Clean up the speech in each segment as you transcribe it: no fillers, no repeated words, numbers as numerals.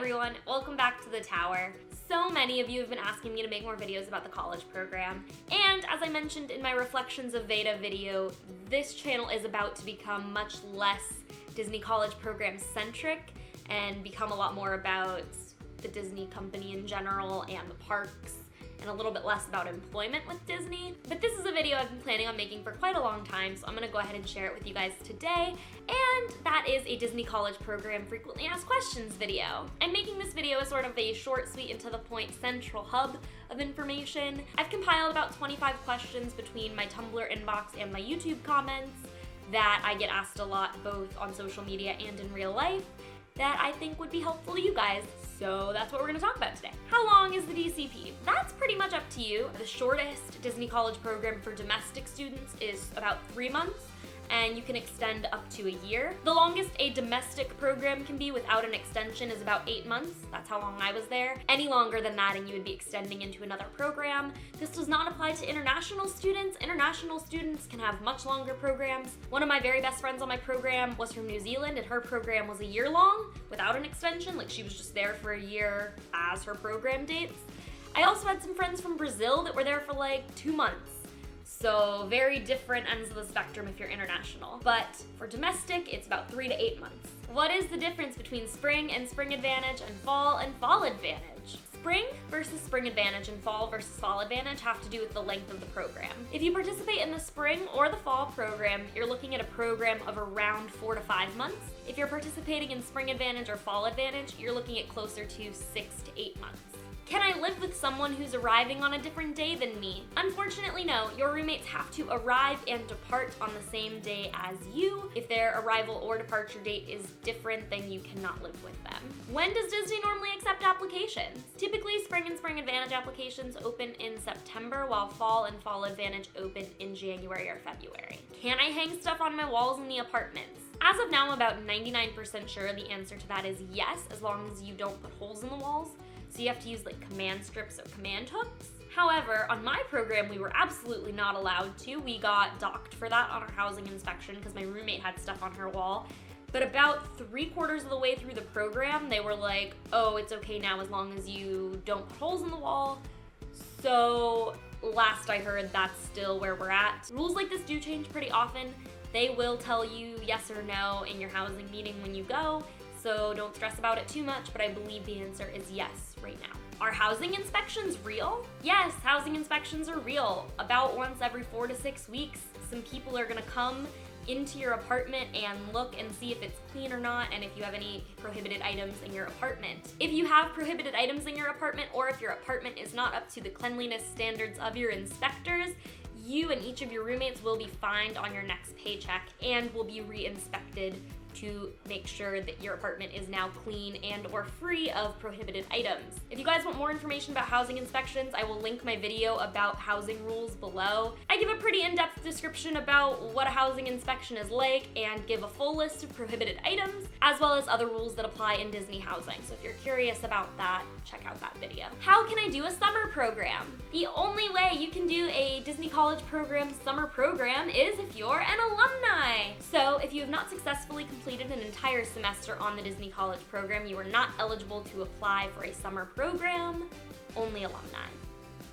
everyone, welcome back to the Tower. So many of you have been asking me to make more videos about the college program, and as I mentioned in my Reflections of Veda video, this channel is about to become much less Disney College Program centric and become a lot more about the Disney company in general and the parks, and a little bit less about employment with Disney. But this is a video I've been planning on making for quite a long time, so I'm gonna go ahead and share it with you guys today. And that is a Disney College Program Frequently Asked Questions video. I'm making this video as sort of a short, sweet, and to the point central hub of information. I've compiled about 25 questions between my Tumblr inbox and my YouTube comments that I get asked a lot both on social media and in real life that I think would be helpful to you guys. So that's what we're gonna talk about today. How long is the DCP? That's pretty much up to you. The shortest Disney College program for domestic students is about 3 months, and you can extend up to a year. The longest a domestic program can be without an extension is about 8 months. That's how long I was there. Any longer than that and you would be extending into another program. This does not apply to international students. International students can have much longer programs. One of my very best friends on my program was from New Zealand, and her program was a year long without an extension. Like, she was just there for a year as her program dates. I also had some friends from Brazil that were there for like 2 months. So very different ends of the spectrum if you're international. But for domestic, it's about 3 to 8 months. What is the difference between spring and spring advantage and fall advantage? Spring versus spring advantage and fall versus fall advantage have to do with the length of the program. If you participate in the spring or the fall program, you're looking at a program of around 4 to 5 months. If you're participating in spring advantage or fall advantage, you're looking at closer to 6 to 8 months. Can I live with someone who's arriving on a different day than me? Unfortunately, no. Your roommates have to arrive and depart on the same day as you. If their arrival or departure date is different, then you cannot live with them. When does Disney normally accept applications? Typically, spring and spring advantage applications open in September, while fall and fall advantage open in January or February. Can I hang stuff on my walls in the apartments? As of now, I'm about 99% sure the answer to that is yes, as long as you don't put holes in the walls. So you have to use like command strips or command hooks. However, on my program, we were absolutely not allowed to. We got docked for that on our housing inspection because my roommate had stuff on her wall. But about 3/4 of the way through the program, they were like, oh, it's okay now as long as you don't put holes in the wall. So last I heard, that's still where we're at. Rules like this do change pretty often. They will tell you yes or no in your housing meeting when you go. So don't stress about it too much, but I believe the answer is yes right now. Are housing inspections real? Yes, housing inspections are real. About once every 4 to 6 weeks, some people are gonna come into your apartment and look and see if it's clean or not, and if you have any prohibited items in your apartment. If you have prohibited items in your apartment, or if your apartment is not up to the cleanliness standards of your inspectors, you and each of your roommates will be fined on your next paycheck and will be re-inspected to make sure that your apartment is now clean and or free of prohibited items. If you guys want more information about housing inspections, I will link my video about housing rules below. I give a pretty in-depth description about what a housing inspection is like and give a full list of prohibited items, as well as other rules that apply in Disney housing. So if you're curious about that, check out that video. How can I do a summer program? The only way you can do a Disney College Program summer program is if you're an alumni. So if you have not successfully completed an entire semester on the Disney College Program, you are not eligible to apply for a summer program, only alumni.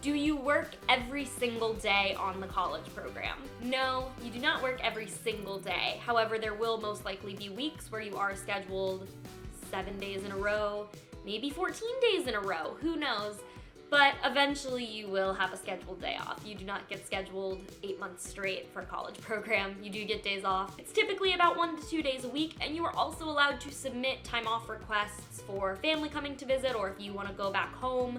Do you work every single day on the college program? No, you do not work every single day. However, there will most likely be weeks where you are scheduled 7 days in a row, maybe 14 days in a row, who knows? But eventually you will have a scheduled day off. You do not get scheduled 8 months straight for a college program. You do get days off. It's typically about 1 to 2 days a week, and you are also allowed to submit time off requests for family coming to visit, or if you want to go back home,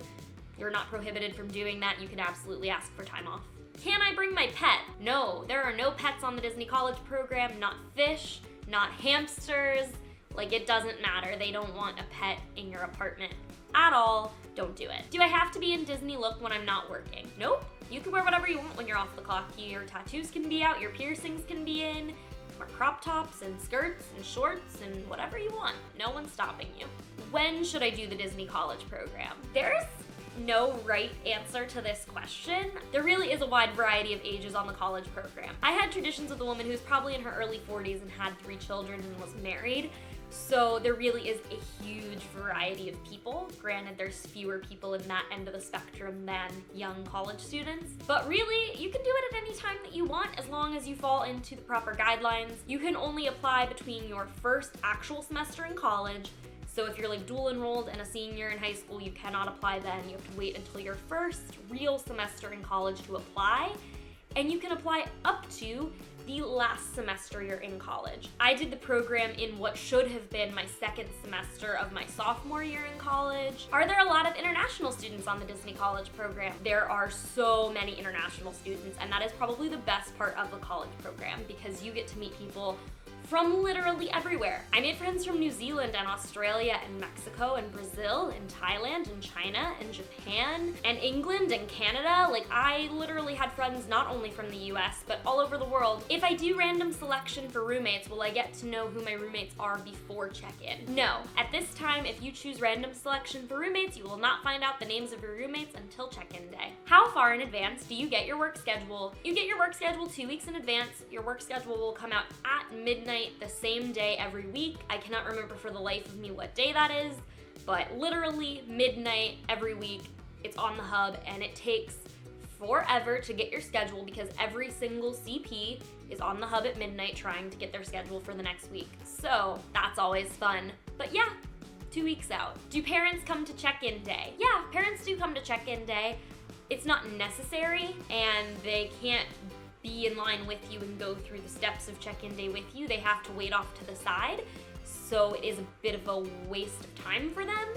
you're not prohibited from doing that. You can absolutely ask for time off. Can I bring my pet? No, there are no pets on the Disney College Program, not fish, not hamsters. Like, it doesn't matter. They don't want a pet in your apartment at all. Don't do it. Do I have to be in Disney look when I'm not working? Nope. You can wear whatever you want when you're off the clock. Your tattoos can be out, your piercings can be in, or crop tops and skirts and shorts and whatever you want. No one's stopping you. When should I do the Disney College Program? There's no right answer to this question. There really is a wide variety of ages on the college program. I had traditions with a woman who's probably in her early 40s and had 3 children and was married. So there really is a huge variety of people. Granted, there's fewer people in that end of the spectrum than young college students, but really, you can do it at any time that you want as long as you fall into the proper guidelines. You can only apply between your first actual semester in college. So if you're like dual enrolled and a senior in high school, you cannot apply then. You have to wait until your first real semester in college to apply. And you can apply up to the last semester you're in college. I did the program in what should have been my second semester of my sophomore year in college. Are there a lot of international students on the Disney College program? There are so many international students, and that is probably the best part of the college program because you get to meet people from literally everywhere. I made friends from New Zealand and Australia and Mexico and Brazil and Thailand and China and Japan and England and Canada. Like, I literally had friends not only from the US, but all over the world. If I do random selection for roommates, will I get to know who my roommates are before check-in? No. At this time, if you choose random selection for roommates, you will not find out the names of your roommates until check-in day. How far in advance do you get your work schedule? You get your work schedule 2 weeks in advance. Your work schedule will come out at midnight the same day every week. I cannot remember for the life of me what day that is, but literally midnight every week, it's on the hub, and it takes forever to get your schedule because every single CP is on the hub at midnight trying to get their schedule for the next week. So that's always fun. But yeah, 2 weeks out. Do parents come to check-in day? Yeah, parents do come to check-in day. It's not necessary, and they can't be in line with you and go through the steps of check-in day with you. They have to wait off to the side, so it is a bit of a waste of time for them,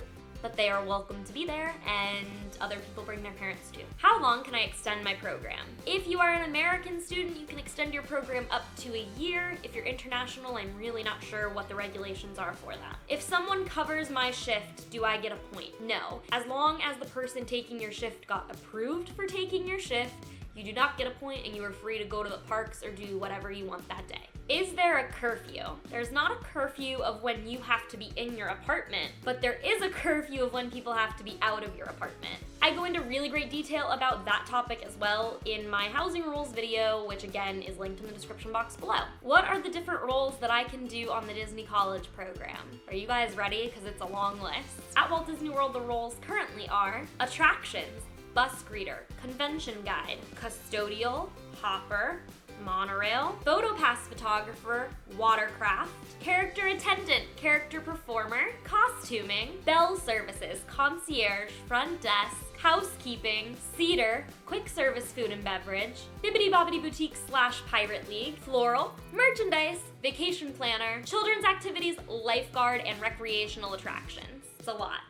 but they are welcome to be there, and other people bring their parents too. How long can I extend my program? If you are an American student, you can extend your program up to a year. If you're international, I'm really not sure what the regulations are for that. If someone covers my shift, do I get a point? No. As long as the person taking your shift got approved for taking your shift, you do not get a point, and you are free to go to the parks or do whatever you want that day. Is there a curfew? There's not a curfew of when you have to be in your apartment, but there is a curfew of when people have to be out of your apartment. I go into really great detail about that topic as well in my housing rules video, which again is linked in the description box below. What are the different roles that I can do on the Disney College program? Are you guys ready? Because it's a long list. At Walt Disney World, the roles currently are attractions, bus greeter, convention guide, custodial, hopper, monorail, PhotoPass photographer, watercraft, character attendant, character performer, costuming, bell services, concierge, front desk, housekeeping, theater, quick service food and beverage, Bibbidi Bobbidi Boutique / Pirate League, floral, merchandise, vacation planner, children's activities, lifeguard, and recreational attractions. It's a lot.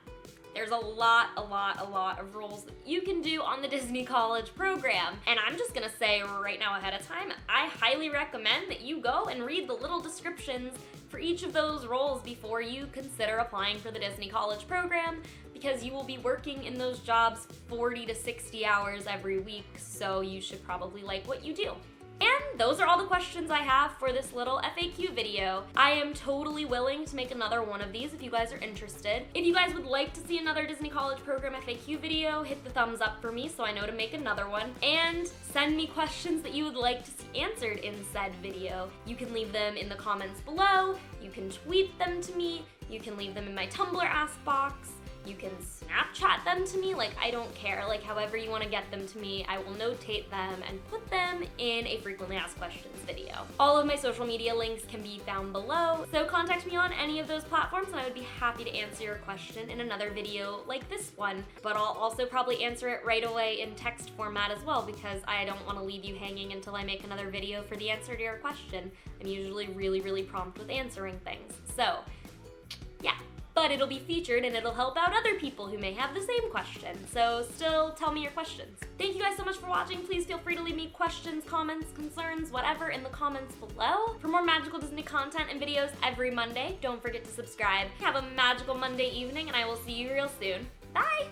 There's a lot of roles that you can do on the Disney College program. And I'm just gonna say right now ahead of time, I highly recommend that you go and read the little descriptions for each of those roles before you consider applying for the Disney College program, because you will be working in those jobs 40 to 60 hours every week, so you should probably like what you do. And those are all the questions I have for this little FAQ video. I am totally willing to make another one of these if you guys are interested. If you guys would like to see another Disney College program FAQ video, hit the thumbs up for me so I know to make another one. And send me questions that you would like to see answered in said video. You can leave them in the comments below, you can tweet them to me, you can leave them in my Tumblr Ask box. You can Snapchat them to me, like, I don't care. Like, however you want to get them to me, I will notate them and put them in a frequently asked questions video. All of my social media links can be found below, so contact me on any of those platforms and I would be happy to answer your question in another video like this one. But I'll also probably answer it right away in text format as well, because I don't want to leave you hanging until I make another video for the answer to your question. I'm usually really prompt with answering things. So, yeah. But it'll be featured and it'll help out other people who may have the same question. So still tell me your questions. Thank you guys so much for watching. Please feel free to leave me questions, comments, concerns, whatever in the comments below. For more magical Disney content and videos every Monday, don't forget to subscribe. Have a magical Monday evening and I will see you real soon. Bye!